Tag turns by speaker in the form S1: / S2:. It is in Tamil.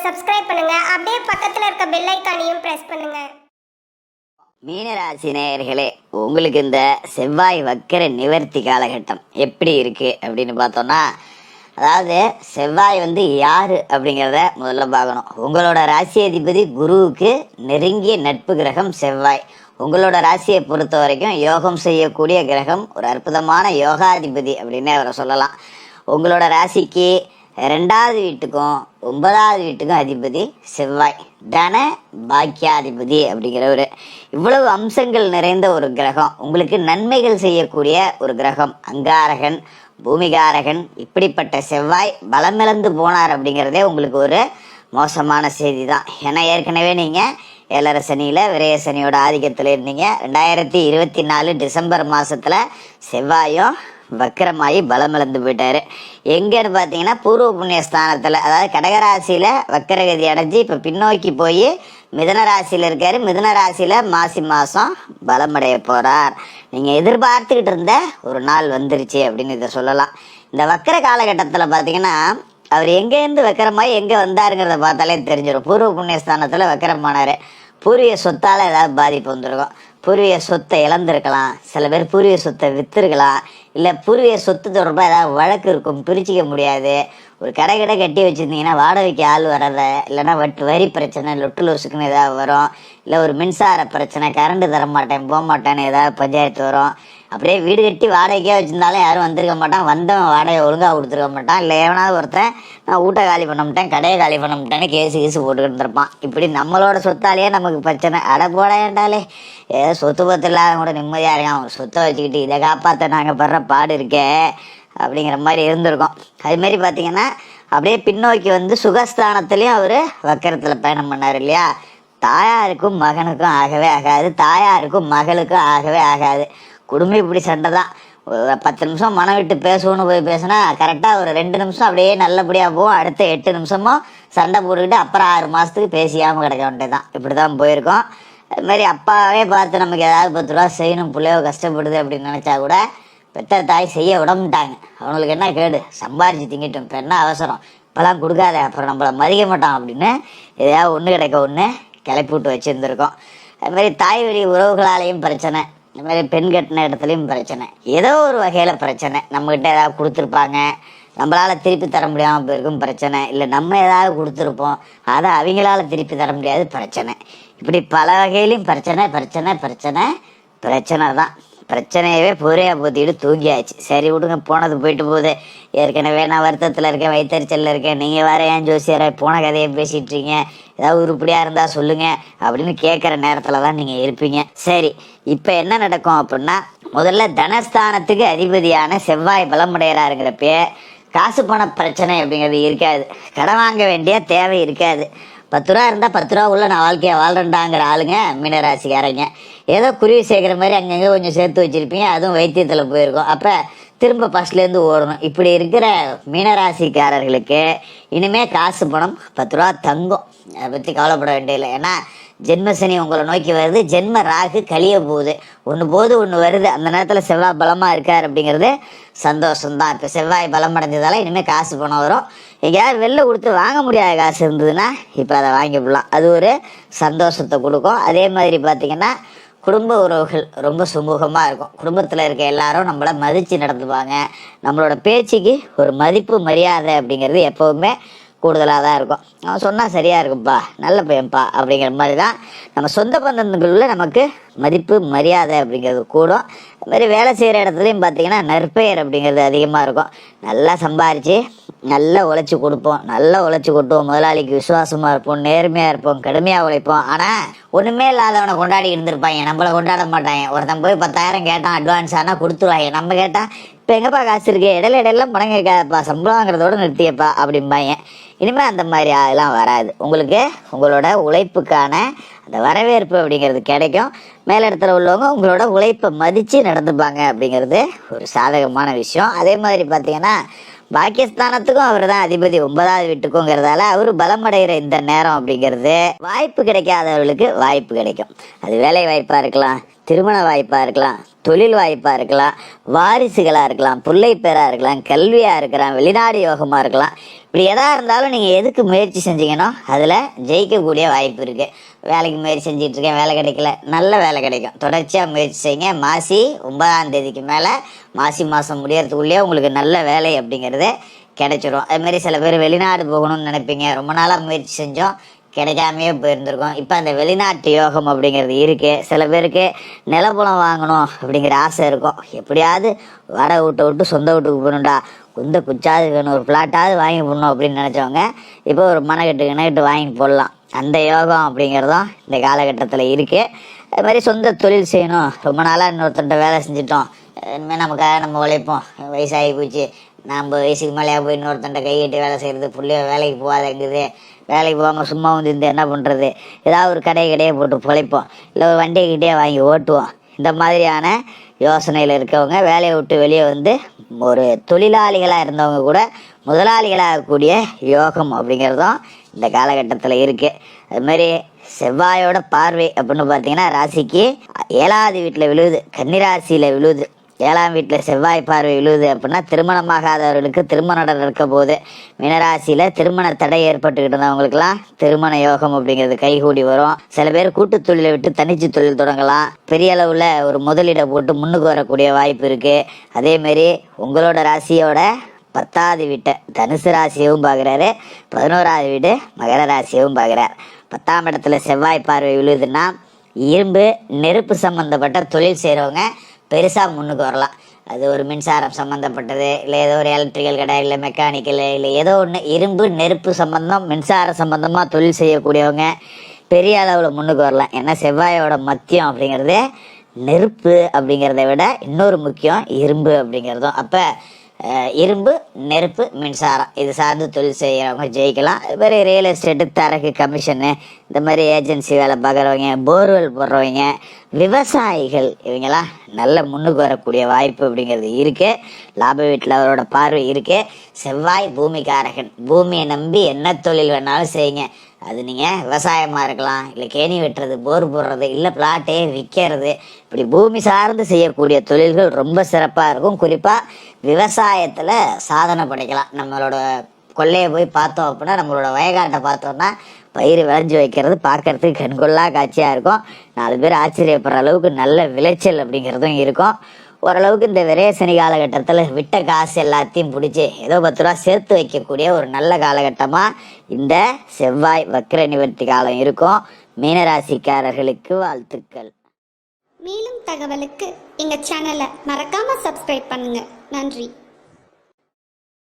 S1: சப்ஸ்கிரைப் பண்ணுங்க. அப்படியே பக்கத்துல இருக்க பெல் ஐகானையும் பிரஸ் பண்ணுங்க.
S2: மீனராசி நேயர்களே, உங்களுக்கு இந்த செவ்வாய் வக்கர நிவர்த்தி காலகட்டம் எப்படி இருக்கு அப்படின்னு பார்த்தோம்னா, அதாவது செவ்வாய் யாரு அப்படிங்கிறத முதல்ல பார்க்கணும். உங்களோட ராசி அதிபதி குருவுக்கு நெருங்கிய நட்பு கிரகம் செவ்வாய். உங்களோட ராசியை பொறுத்த வரைக்கும் யோகம் செய்யக்கூடிய கிரகம், ஒரு அற்புதமான யோகாதிபதி அப்படின்னு அவரை சொல்லலாம். உங்களோட ராசிக்கு 2வது வீட்டுக்கும் 9வது வீட்டுக்கும் அதிபதி செவ்வாய், தன பாக்கியாதிபதி அப்படிங்கிறவர். இவ்வளவு அம்சங்கள் நிறைந்த ஒரு கிரகம், உங்களுக்கு நன்மைகள் செய்யக்கூடிய ஒரு கிரகம், அங்காரகன் பூமிகாரகன். இப்படிப்பட்ட செவ்வாய் பலமிழந்து போனார் அப்படிங்கிறதே உங்களுக்கு ஒரு மோசமான செய்தி தான். ஏன்னா ஏற்கனவே நீங்கள் 7.5 சனியில் விரய சனியோட ஆதிக்கத்தில் இருந்தீங்க. 2024 டிசம்பர் மாதத்தில் செவ்வாயும் வக்கரமாகி பலமிழந்து போயிட்டார். எங்கன்னு பார்த்தீங்கன்னா பூர்வ புண்ணிய ஸ்தானத்தில், அதாவது கடகராசியில் வக்கரகதி அடைஞ்சு இப்போ பின்னோக்கி போய் மிதுன ராசியில் இருக்கார். மிதுன ராசியில் மாசி மாதம் பலமடைய போகிறார். நீங்கள் எதிர்பார்த்துக்கிட்டு இருந்த ஒரு நாள் வந்துருச்சு அப்படின்னு இதை சொல்லலாம். இந்த வக்கர காலகட்டத்தில் பார்த்தீங்கன்னா அவர் எங்கேருந்து வக்கரமாகி எங்கே வந்தாருங்கிறத பார்த்தாலே தெரிஞ்சிடும். பூர்வ புண்ணிய ஸ்தானத்தில் வக்கரமானார். பூர்வீக சொத்தால் ஏதாவது பாதிப்பு வந்திருக்கும். பூர்வீக சொத்தை இழந்திருக்கலாம். சில பேர் பூர்வீக சொத்தை விற்றுருக்கலாம். இல்லை பூர்வீக சொத்து தொடர்பாக ஏதாவது வழக்கு இருக்கும், பிரிச்சிக்க முடியாது. ஒரு கடை கட்டி வச்சுருந்தீங்கன்னா வாடகைக்கு ஆள் வரதை, இல்லைன்னா வரி பிரச்சனை, லொட்டு லொசுக்குன்னு ஏதாவது வரும். இல்லை ஒரு மின்சார பிரச்சனை, கரண்ட் தர மாட்டேன் போக மாட்டேன்னு ஏதாவது பஞ்சாயத்து வரும். அப்படியே வீடு கட்டி வாடகைக்கே வச்சுருந்தாலும் யாரும் வந்திருக்க மாட்டான். வந்தவன் வாடகை ஒழுங்காக கொடுத்துருக்க மாட்டான். இல்லை எவனாவது ஒருத்தன் நான் வீட்டை காலி பண்ண மாட்டேன், கடையை காலி பண்ண மாட்டேன்னு கேஸு போட்டுக்கிட்டு இருப்பான். இப்படி நம்மளோட சொத்தாலேயே நமக்கு பிரச்சனை. அடை போட ஏண்டாலே ஏதோ சொத்து பத்து இல்லாத கூட நிம்மதியாக இருக்கான். அவங்க சொத்தை வச்சுக்கிட்டு இதை காப்பாற்ற நாங்கள் படுற பாடு இருக்கே அப்படிங்கிற மாதிரி இருந்திருக்கோம். அதுமாரி பார்த்திங்கன்னா அப்படியே பின்னோக்கி சுகஸ்தானத்துலேயும் அவர் வக்கரத்தில் பயணம் பண்ணார் இல்லையா. தாயாருக்கும் மகனுக்கும் ஆகவே ஆகாது, தாயாருக்கும் மகளுக்கும் ஆகவே ஆகாது. குடும்பம் இப்படி சண்டை தான். 10 நிமிஷம் மனம் விட்டு பேசணும்னு போய் பேசினா கரெக்டாக ஒரு 2 நிமிஷம் அப்படியே நல்லபடியாக போகும். அடுத்த 8 நிமிஷமும் சண்டை போட்டுக்கிட்டு அப்புறம் 6 மாதத்துக்கு பேசியாமல் கிடக்க வேண்டியது தான். இப்படி தான் போயிருக்கோம். அதுமாரி அப்பாவே பார்த்து நமக்கு ஏதாவது 10 ரூபா செய்யணும், பிள்ளையோ கஷ்டப்படுது அப்படின்னு நினச்சா கூட பெற்ற தாய் செய்ய விடமாட்டாங்க. அவங்களுக்கு என்ன கேடு, சம்பாரிச்சு திங்கிட்டோம், இப்போ என்ன அவசரம், இப்போலாம் கொடுக்காத, அப்புறம் நம்மளை மதிக்க மாட்டோம் அப்படின்னு எதையாவது ஒன்று கிடைக்க ஒன்று கிளப்பி விட்டு வச்சுருந்துருக்கோம். அதுமாதிரி தாய் வழி உறவுகளாலேயும் பிரச்சனை, இந்த மாதிரி பெண் கட்டின இடத்துலையும் பிரச்சனை, ஏதோ ஒரு வகையில் பிரச்சனை. நம்மக்கிட்ட ஏதாவது கொடுத்துருப்பாங்க, நம்மளால் திருப்பி தர முடியாமல் போயிருக்கும் பிரச்சனை. இல்லை நம்ம ஏதாவது கொடுத்துருப்போம், அதை அவங்களால திருப்பி தர முடியாது பிரச்சனை. இப்படி பல வகையிலையும் பிரச்சனை பிரச்சனை பிரச்சனை பிரச்சனை தான். பிரச்சனையவே பொறையாக போத்திக்கிட்டு தூங்கியாச்சு. சரி விடுங்க, போனது போயிட்டு போகுது. ஏற்கனவே நான் வருத்தத்தில் இருக்கேன், வயிற்றுச்சலில் இருக்கேன், நீங்கள் வேறு ஏன் ஜோசியரை போன கதையை பேசிகிட்ருக்கீங்க, ஏதாவது உருப்படியாக இருந்தால் சொல்லுங்கள் அப்படின்னு கேட்குற நேரத்தில் தான் நீங்கள் இருப்பீங்க. சரி, இப்போ என்ன நடக்கும் அப்படின்னா, முதல்ல தனஸ்தானத்துக்கு அதிபதியான செவ்வாய் பலமுடையறாருங்கிறப்ப காசு பண பிரச்சனை அப்படிங்கிறது இருக்காது. கடன் வாங்க வேண்டிய தேவை இருக்காது. 10 ரூபா இருந்தால் 10 ரூபா உள்ள நான் வாழ்க்கையை வாழ்றேன்டாங்கிற ஆளுங்க மீனராசிக்காரங்க. ஏதோ குருவி சேர்க்குற மாதிரி அங்கங்கே கொஞ்சம் சேர்த்து வச்சுருப்பீங்க, அதுவும் வைத்தியத்தில் போயிருக்கும். அப்போ திரும்ப ஃபஸ்ட்லேருந்து ஓடணும். இப்படி இருக்கிற மீனராசிக்காரர்களுக்கு இனிமேல் காசு பணம் 10 ரூபா தங்கும். அதை பற்றி கவலைப்பட வேண்டியதில்லை. ஏன்னா ஜென்மசனி உங்களை நோக்கி வருது, ஜென்ம ராகு கழிய போகுது. ஒன்று போது ஒன்று வருது. அந்த நேரத்தில் செவ்வாய் பலமாக இருக்கார் அப்படிங்கிறது சந்தோஷம்தான். இப்போ செவ்வாய் பலம் அடைஞ்சதால இனிமேல் காசு பணம் வரும். எங்கேயாவது வெளில கொடுத்து வாங்க முடியாத காசு இருந்ததுன்னா இப்போ அதை வாங்கிவிடலாம். அது ஒரு சந்தோஷத்தை கொடுக்கும். அதே மாதிரி பார்த்திங்கன்னா குடும்ப உறவுகள் ரொம்ப சுமூகமாக இருக்கும். குடும்பத்தில் இருக்க எல்லாரும் நம்மளை மதித்து நடந்துப்பாங்க. நம்மளோட பேச்சுக்கு ஒரு மதிப்பு மரியாதை அப்படிங்கிறது எப்போவுமே கூடுதலாக தான் இருக்கும். அவன் சொன்னால் சரியாக இருக்கும்ப்பா, நல்ல பையன்ப்பா அப்படிங்கிற மாதிரி தான் நம்ம சொந்த பந்தங்களில் நமக்கு மதிப்பு மரியாதை அப்படிங்கிறது கூடும். அதுமாதிரி வேலை செய்கிற இடத்துலையும் பார்த்திங்கன்னா நற்பெயர் அப்படிங்கிறது அதிகமாக இருக்கும். நல்லா சம்பாரித்து நல்லா உழைச்சி கொடுப்போம், நல்லா உழைச்சி கொட்டுவோம், முதலாளிக்கு விசுவாசமாக இருப்போம், நேர்மையாக இருப்போம், கடுமையாக உழைப்போம். ஆனால் ஒன்றுமே இல்லாதவனை கொண்டாடி இருந்திருப்பாங்க, நம்மளை கொண்டாட மாட்டாங்க. ஒருத்தன் போய் 10,000 கேட்டான் அட்வான்ஸ், ஆனால் கொடுத்துருவாங்க. நம்ம கேட்டால் இப்போ எங்கப்பா காசு இருக்கு, இடையிலாம் பணம் இருக்காதுப்பா, சம்பளம் வாங்குறதோட நிறுத்தியப்பா அப்படிம்பாங்க. இனிமேல் அந்த மாதிரி அதெல்லாம் வராது. உங்களுக்கு உங்களோட உழைப்புக்கான அந்த வரவேற்பு அப்படிங்கிறது கிடைக்கும். மேலிடத்துல உள்ளவங்க உங்களோட உழைப்பை மதித்து நடந்துப்பாங்க அப்படிங்கிறது ஒரு சாதகமான விஷயம். அதே மாதிரி பார்த்தீங்கன்னா பாக்கியஸ்தானத்துக்கும் அவர் தான் அதிபதி, 9வது வீட்டுக்குங்கிறதால அவர் பலமடைகிற இந்த நேரம் அப்படிங்கிறது வாய்ப்பு கிடைக்காதவர்களுக்கு வாய்ப்பு கிடைக்கும். அது வேலை வாய்ப்பாக இருக்கலாம், திருமண வாய்ப்பாக இருக்கலாம், தொழில் வாய்ப்பாக இருக்கலாம், வாரிசுகளாக இருக்கலாம், பிள்ளை பேராக இருக்கலாம், கல்வியாக இருக்கலாம், வெளிநாடு யோகமாக இருக்கலாம். இப்படி எதா இருந்தாலும் நீங்கள் எதுக்கு முயற்சி செஞ்சீங்கன்னா அதில் ஜெயிக்கக்கூடிய வாய்ப்பு இருக்குது. வேலைக்கு முயற்சி செஞ்சுட்டு இருக்கேன், வேலை கிடைக்கல, நல்ல வேலை கிடைக்கும். தொடர்ச்சியாக முயற்சி செய்யுங்க. மாசி 9ஆம் தேதிக்கு மேலே மாசி மாதம் முடியறதுக்குள்ளேயே உங்களுக்கு நல்ல வேலை அப்படிங்கிறது கிடைச்சிரும். அதுமாரி சில பேர் வெளிநாடு போகணும்னு நினைப்பீங்க, ரொம்ப நாளாக முயற்சி செஞ்சோம் கிடைக்காமையே போயிருந்துருக்கோம். இப்போ அந்த வெளிநாட்டு யோகம் அப்படிங்கிறது இருக்குது. சில பேருக்கு நிலப்புலம் வாங்கணும் அப்படிங்கிற ஆசை இருக்கும். எப்படியாவது வட வீட்டை விட்டு சொந்த வீட்டுக்கு போகணுண்டா, குச்சாவது வேணும், ஒரு பிளாட்டாவது வாங்கி போடணும் அப்படின்னு நினச்சவங்க இப்போ ஒரு மனக்கட்டு வாங்கி போடலாம். அந்த யோகம் அப்படிங்கிறதும் இந்த காலகட்டத்தில் இருக்குது. அது மாதிரி சொந்த தொழில் செய்யணும், ரொம்ப நாளாக இன்னொருத்தன்ட்ட வேலை செஞ்சிட்டோம், இனிமேல் நமக்காக நம்ம உழைப்போம், வயசாகி போச்சு, நம்ம வயசுக்கு மேலேயா போய் இன்னொருத்தன்ட்ட கையிட்டு வேலை செய்கிறது, புள்ளைய வேலைக்கு போகாதங்குது, வேலைக்கு போகாமல் சும்மா வந்து என்ன பண்ணுறது, ஏதாவது ஒரு கடையை போட்டு பிழைப்போம், இல்லை ஒரு வண்டியை வாங்கி ஓட்டுவோம். இந்த மாதிரியான யோசனையில் இருக்கவங்க வேலையை விட்டு வெளியே வந்து ஒரு தொழிலாளிகளாக இருந்தவங்க கூட முதலாளிகளாகக்கூடிய யோகம் அப்படிங்கிறதும் இந்த காலகட்டத்தில் இருக்குது. அதுமாரி செவ்வாயோட பார்வை அப்படின்னு பார்த்தீங்கன்னா ராசிக்கு 7வது வீட்டில் விழுவுது, கன்னிராசியில் விழுவுது. 7ஆம் வீட்டில் செவ்வாய் பார்வை விழுவுது அப்படின்னா திருமணமாகாதவர்களுக்கு திருமணம் நடக்க போகுது. மீனராசியில் திருமண தடை ஏற்பட்டுக்கிட்டு இருந்தவங்களுக்குலாம் திருமண யோகம் அப்படிங்கிறது கைகூடி வரும். சில பேர் கூட்டு தொழிலை விட்டு தனிச்சு தொழில் தொடங்கலாம். பெரிய அளவில் ஒரு முதலீடை போட்டு முன்னுக்கு வரக்கூடிய வாய்ப்பு இருக்குது. அதேமாரி உங்களோட ராசியோட 10வது வீட்டை தனுசு ராசியவும் பார்க்குறாரு, 11வது வீடு மகர ராசியவும் பார்க்குறாரு. 10ஆம் இடத்துல செவ்வாய் பார்வை விழுதுன்னா இரும்பு நெருப்பு சம்மந்தப்பட்ட தொழில் செய்கிறவங்க பெருசாக முன்னுக்கு வரலாம். அது ஒரு மின்சாரம் சம்மந்தப்பட்டது, இல்லை ஏதோ ஒரு எலக்ட்ரிக்கல் கடை, இல்லை மெக்கானிக்கல், இல்லை ஏதோ ஒன்று இரும்பு நெருப்பு சம்மந்தம் மின்சார சம்மந்தமாக தொழில் செய்யக்கூடியவங்க பெரிய அளவில் முன்னுக்கு வரலாம். ஏன்னா செவ்வாயோட மத்தியம் அப்படிங்கிறது நெருப்பு அப்படிங்கிறத விட இன்னொரு முக்கியம் இரும்பு அப்படிங்கிறதும். அப்போ இரும்பு நெருப்பு மின்சாரம் இது சார்ந்து தொழில் செய்கிறவங்க ஜெயிக்கலாம். அது மாதிரி ரியல் எஸ்டேட்டு, தரகு, கமிஷனு, இந்த மாதிரி ஏஜென்சி வேலை பார்க்குறவங்க, போர்வெல் போடுறவங்க, விவசாயிகள் இவங்கெல்லாம் நல்ல முன்னுக்கு வரக்கூடிய வாய்ப்பு அப்படிங்கிறது இருக்குது. லாப வீட்டில் அவரோட பார்வை இருக்குது. செவ்வாய் பூமிக்காரகன், பூமியை நம்பி என்ன தொழில் வேணாலும் செய்யுங்க. அது நீங்கள் விவசாயமாக இருக்கலாம், இல்லை கேணி வெட்டுறது, போர் போடுறது, இல்லை பிளாட்டே விற்கிறது, இப்படி பூமி சார்ந்து செய்யக்கூடிய தொழில்கள் ரொம்ப சிறப்பாக இருக்கும். குறிப்பாக விவசாயத்தில் சாதனை படைக்கலாம். நம்மளோட கொள்ளையை போய் பார்த்தோம் அப்படின்னா, நம்மளோட வயக்காட்டை பார்த்தோம்னா பயிர் விளைஞ்சி வைக்கிறது பார்க்கறதுக்கு கண்கொள்ளா காட்சியாக இருக்கும். 4 பேர் ஆச்சரியப்படுற அளவுக்கு நல்ல விளைச்சல் அப்படிங்கிறதும் இருக்கும். ஓரளவுக்கு இந்த விரயசனி காலகட்டத்தில் விட்ட காசு எல்லாத்தையும் பிடிச்சி ஏதோ 10 ரூபா சேர்த்து வைக்கக்கூடிய ஒரு நல்ல காலகட்டமாக இந்த செவ்வாய் வக்ர நிவர்த்தி காலம் இருக்கும். மீனராசிக்காரர்களுக்கு வாழ்த்துக்கள்.
S1: மேலும் தகவலுக்கு எங்கள் சேனலை மறக்காமல் சப்ஸ்கிரைப் பண்ணுங்கள். நன்றி.